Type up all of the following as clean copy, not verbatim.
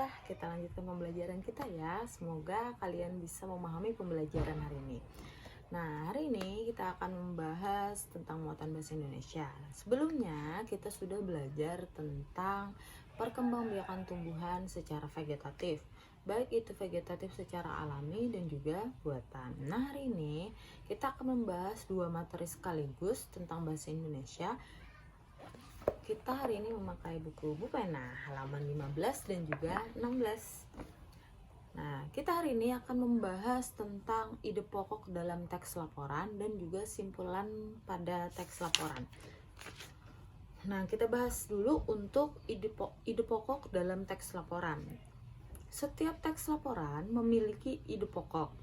Bismillah, kita lanjutkan pembelajaran kita ya. Semoga kalian bisa memahami pembelajaran hari ini. Nah, hari ini kita akan membahas tentang muatan bahasa Indonesia. Sebelumnya, kita sudah belajar tentang perkembangbiakan tumbuhan secara vegetatif, baik itu vegetatif secara alami dan juga buatan. Nah, hari ini kita akan membahas dua materi sekaligus tentang bahasa Indonesia. Kita hari ini memakai buku pena halaman 15 dan juga 16. Nah, kita hari ini akan membahas tentang ide pokok dalam teks laporan dan juga simpulan pada teks laporan. Nah, kita bahas dulu untuk ide pokok dalam teks laporan. Setiap teks laporan memiliki ide pokok.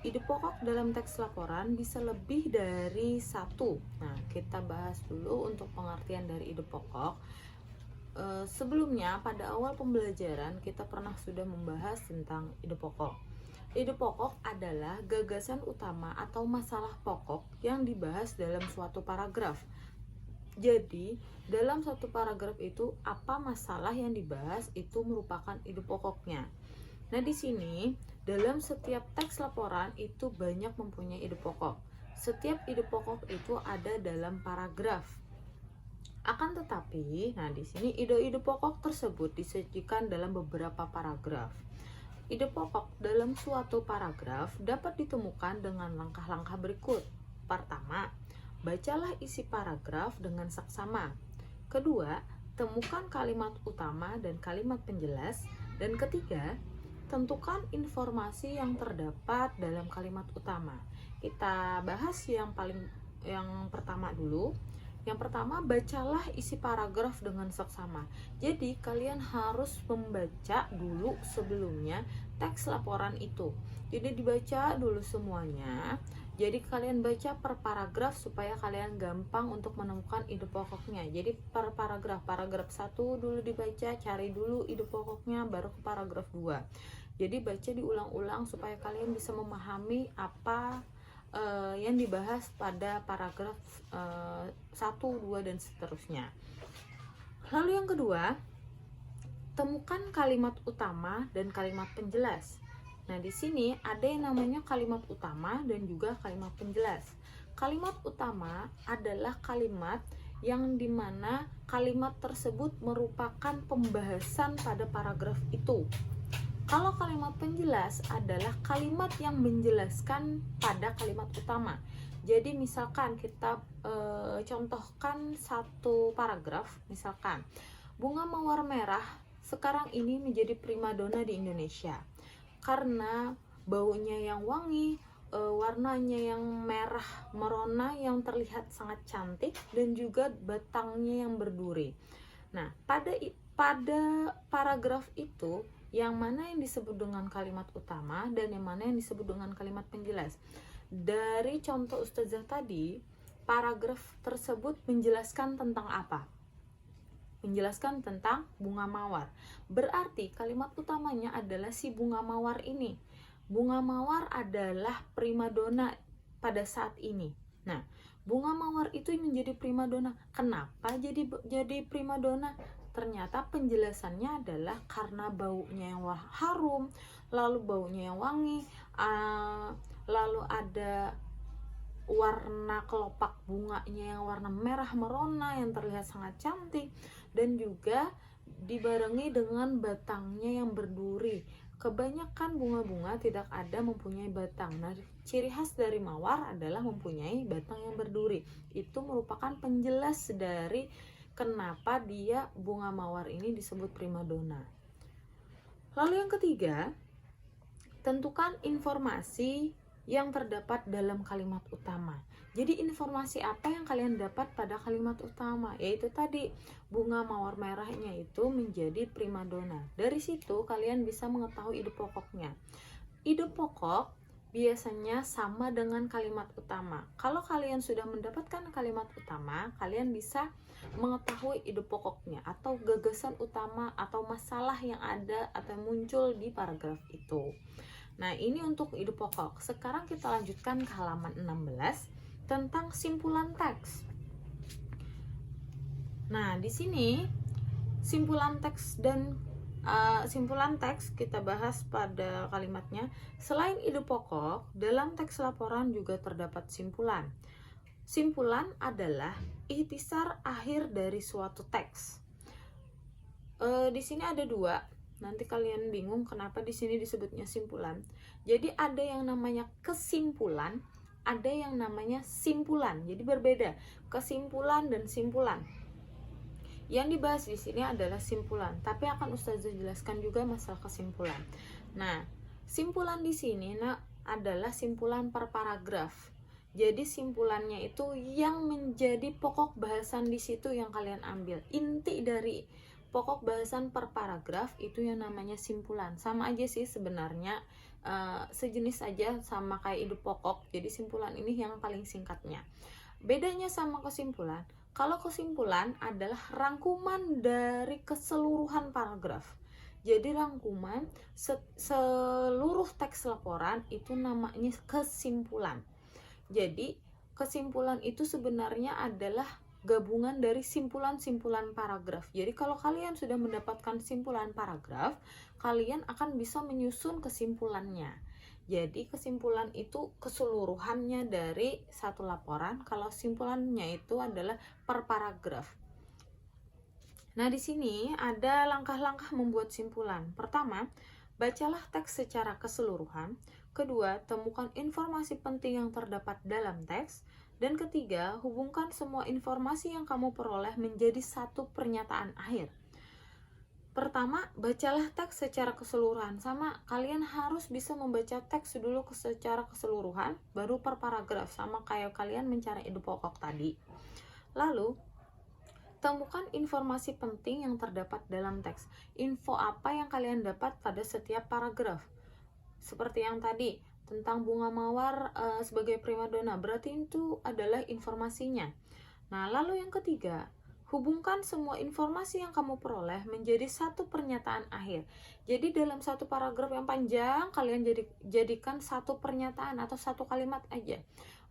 Ide pokok dalam teks laporan bisa lebih dari satu. Nah, kita bahas dulu untuk pengertian dari ide pokok. Sebelumnya, pada awal pembelajaran, kita pernah sudah membahas tentang ide pokok. Ide pokok adalah gagasan utama atau masalah pokok yang dibahas dalam suatu paragraf. Jadi, dalam satu paragraf itu, apa masalah yang dibahas itu merupakan ide pokoknya. Nah, di sini dalam setiap teks laporan itu banyak mempunyai ide pokok. Setiap ide pokok itu ada dalam paragraf. Akan tetapi, nah di sini ide-ide pokok tersebut disajikan dalam beberapa paragraf. Ide pokok dalam suatu paragraf dapat ditemukan dengan langkah-langkah berikut. Pertama, bacalah isi paragraf dengan saksama. Kedua, temukan kalimat utama dan kalimat penjelas. Dan ketiga, tentukan informasi yang terdapat dalam kalimat utama. Kita bahas yang pertama dulu. Yang pertama, bacalah isi paragraf dengan saksama. Jadi, kalian harus membaca dulu sebelumnya teks laporan itu. Jadi, dibaca dulu semuanya. Jadi, kalian baca per paragraf supaya kalian gampang untuk menemukan ide pokoknya. Jadi, per paragraf 1 dulu dibaca, cari dulu ide pokoknya, baru ke paragraf 2. Jadi, baca diulang-ulang supaya kalian bisa memahami apa yang dibahas pada paragraf 1, 2, dan seterusnya. Lalu yang kedua, temukan kalimat utama dan kalimat penjelas. Nah, di sini ada yang namanya kalimat utama dan juga kalimat penjelas. Kalimat utama adalah kalimat yang dimana kalimat tersebut merupakan pembahasan pada paragraf itu. Kalau kalimat penjelas adalah kalimat yang menjelaskan pada kalimat utama. Jadi misalkan kita contohkan satu paragraf, misalkan bunga mawar merah sekarang ini menjadi primadona di Indonesia karena baunya yang wangi, warnanya yang merah merona yang terlihat sangat cantik, dan juga batangnya yang berduri. Nah, pada paragraf itu, yang mana yang disebut dengan kalimat utama dan yang mana yang disebut dengan kalimat penjelas. Dari contoh Ustazah tadi, paragraf tersebut menjelaskan tentang apa? Menjelaskan tentang bunga mawar. Berarti kalimat utamanya adalah si bunga mawar ini. Bunga mawar adalah primadona pada saat ini. Nah, bunga mawar itu menjadi primadona. Kenapa jadi primadona? Ternyata penjelasannya adalah karena baunya yang harum, lalu baunya yang wangi, lalu ada warna kelopak bunganya yang warna merah merona yang terlihat sangat cantik, dan juga dibarengi dengan batangnya yang berduri. Kebanyakan bunga-bunga tidak ada mempunyai batang. Nah, ciri khas dari mawar adalah mempunyai batang yang berduri. Itu merupakan penjelas dari kenapa dia bunga mawar ini disebut primadona. Lalu yang ketiga, tentukan informasi yang terdapat dalam kalimat utama. Jadi informasi apa yang kalian dapat pada kalimat utama? Yaitu tadi bunga mawar merahnya itu menjadi primadona. Dari situ kalian bisa mengetahui ide pokoknya. Ide pokok biasanya sama dengan kalimat utama. Kalau kalian sudah mendapatkan kalimat utama, kalian bisa mengetahui ide pokoknya atau gagasan utama atau masalah yang ada atau muncul di paragraf itu. Nah, ini untuk ide pokok. Sekarang kita lanjutkan ke halaman 16 tentang simpulan teks. Nah, di sini simpulan teks dan Simpulan teks kita bahas pada kalimatnya. Selain ide pokok, dalam teks laporan juga terdapat simpulan. Simpulan adalah ikhtisar akhir dari suatu teks. Di sini ada dua. Nanti kalian bingung kenapa di sini disebutnya simpulan. Jadi ada yang namanya kesimpulan, ada yang namanya simpulan. Jadi berbeda, kesimpulan dan simpulan. Yang dibahas di sini adalah simpulan, tapi akan Ustazah jelaskan juga masalah kesimpulan. Nah, simpulan di sini adalah simpulan per paragraf. Jadi simpulannya itu yang menjadi pokok bahasan di situ yang kalian ambil. Inti dari pokok bahasan per paragraf itu yang namanya simpulan. Sama aja sih sebenarnya, sejenis aja sama kayak ide pokok. Jadi simpulan ini yang paling singkatnya. Bedanya sama kesimpulan, kalau kesimpulan adalah rangkuman dari keseluruhan paragraf. Jadi rangkuman seluruh teks laporan itu namanya kesimpulan. Jadi kesimpulan itu sebenarnya adalah gabungan dari simpulan-simpulan paragraf. Jadi kalau kalian sudah mendapatkan simpulan paragraf, kalian akan bisa menyusun kesimpulannya. Jadi kesimpulan itu keseluruhannya dari satu laporan, kalau simpulannya itu adalah per paragraf. Nah, di sini ada langkah-langkah membuat simpulan. Pertama, bacalah teks secara keseluruhan. Kedua, temukan informasi penting yang terdapat dalam teks. Dan ketiga, hubungkan semua informasi yang kamu peroleh menjadi satu pernyataan akhir. Pertama, bacalah teks secara keseluruhan. Sama, kalian harus bisa membaca teks dulu secara keseluruhan, baru per paragraf, sama kayak kalian mencari ide pokok tadi. Lalu, temukan informasi penting yang terdapat dalam teks. Info apa yang kalian dapat pada setiap paragraf. Seperti yang tadi, tentang bunga mawar sebagai primadona, berarti itu adalah informasinya. Nah, lalu yang ketiga, hubungkan semua informasi yang kamu peroleh menjadi satu pernyataan akhir. Jadi dalam satu paragraf yang panjang, kalian jadikan satu pernyataan atau satu kalimat aja.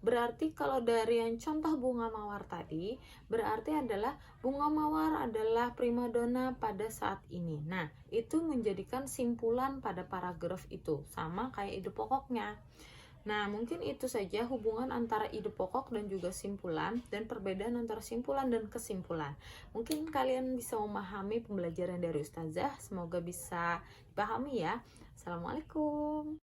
Berarti kalau dari yang contoh bunga mawar tadi, berarti adalah bunga mawar adalah primadona pada saat ini. Nah, itu menjadikan simpulan pada paragraf itu, sama kayak ide pokoknya. Nah, mungkin itu saja hubungan antara ide pokok dan juga simpulan, dan perbedaan antara simpulan dan kesimpulan. Mungkin kalian bisa memahami pembelajaran dari Ustazah. Semoga bisa dipahami ya. Assalamualaikum.